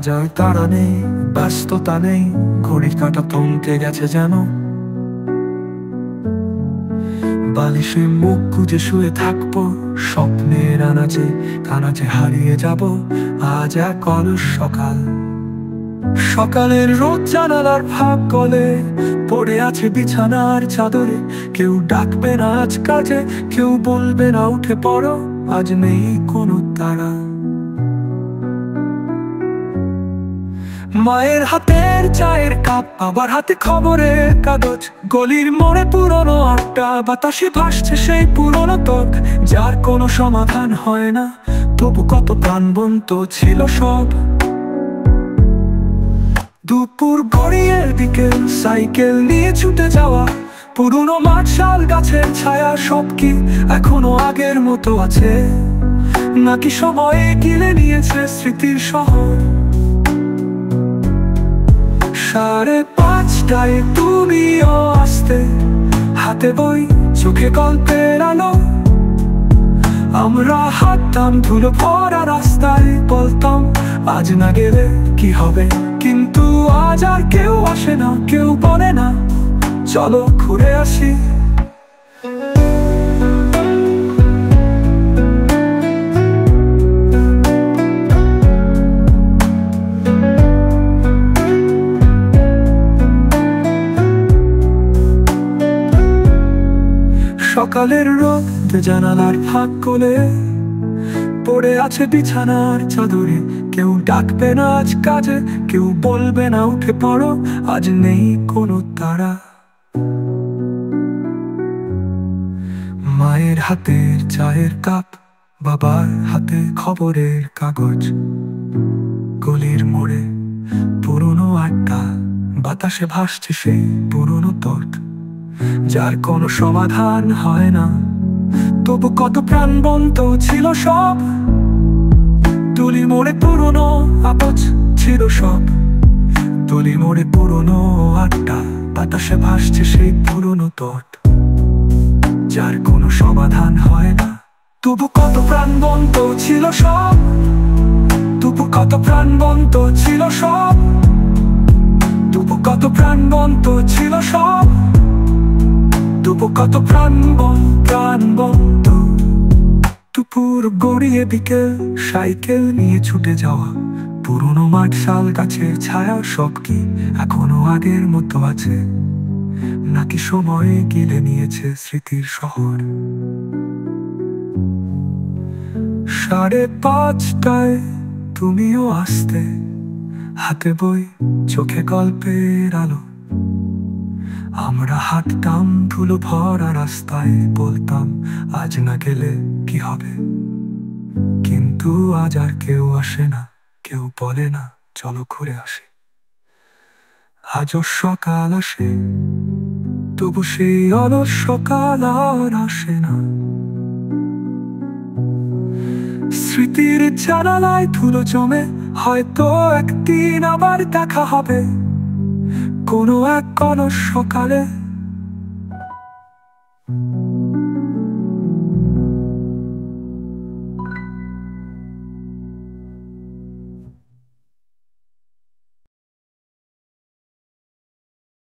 আজ আর তারা নেই, ব্যস্ততা নেই, ঘড়ির কাঁটা থমকে গেছে যেন। বালিশে মুখ গুজে শুয়ে থাকবো, স্বপ্নের আনাচে কানাচে হারিয়ে যাব। আজ এক অলস সকাল, সকালের রোদ জানালার ফাঁক গলে পড়ে আছে বিছানার চাদরে। কেউ ডাকবে না আজ কাজে, কেউ বলবে না উঠে পড়ো, আজ নেই কোনো তারা। মায়ের হাতের চায়ের কাপ, বাবার হাতে খবরের কাগজ, গলির মোড়ে পুরনো আড্ডা, বাতাসে ভাসছে সেই পুরনো তক। যার কোনো সমাধান হয় না, তবু কত প্রাণবন্ত ছিল সব। দুপুর গড়িয়ে বিকেল, সাইকেল নিয়ে ছুটে যাওয়া, পুরনো মাঠ, শাল গাছের ছায়া, সব কি এখনো আগের মতো আছে? নাকি সময়ে গিলে নিয়েছে স্মৃতির শহর? 5:30টায় তুমিও আসতে, হাতে বই, চোখে গল্পের আলো। আমরা হাঁটতাম ধুলো ভরা রাস্তায়, বলতাম আজ না গেলে কি হবে। কিন্তু আজ আর কেউ আসে না, কেউ বলে না চলো ঘুরে আসি। সকালের রোদ জানালার ফাঁক গলে পড়ে আছে বিছানার চাদরে। কেউ ডাকবে না আজ কাজে, কেউ বলবে না উঠে পড়ো, আজ নেই কোনো তারা। মায়ের হাতের চায়ের কাপ, বাবার হাতে খবরের কাগজ, গলির মোড়ে পুরনো আড্ডা, বাতাসে ভাসছে সেই পুরনো তর্ক। যার কোনো সমাধান হয় না, তবু কত প্রাণবন্ত ছিল সব। তুলি মোড়ে পুরনো আপচ ছিল সব, তুলি মোড়ে পুরনো আড্ডা, বাতাসে ভাসছে সেই পুরনো তট। যার কোনো সমাধান হয় না, তবু কত প্রাণবন্ত ছিল সব, তবু কত প্রাণবন্ত ছিল সব, তবু কত প্রাণবন্ত ছিল সব, তবু কত প্রাণবন্ত। দুপুর গড়িয়ে বিকেল, সাইকেল নিয়ে ছুটে যাওয়া, পুরনো মাঠ, শাল গাছের ছায়া, সব কি এখনো আগের মতো আছে? নাকি সময়ে গিলে নিয়েছে স্মৃতির শহর? 5:30টায় তুমিও আসতে, হাতে বই, চোখে গল্পের আলো। আমরা হাঁটতাম ধুলো ভরা রাস্তায়, বলতাম আজ না গেলে কি হবে। কিন্তু আজ আর কেউ আসে না, কেউ বলে না চলো ঘুরে আসি। আজও সকাল আসে, তবু সেই অলস সকাল আর আসে না। স্মৃতির জানালায় ধুলো জমে, হয়তো একদিন আবার দেখা হবে কোনো এক অলস সকালে।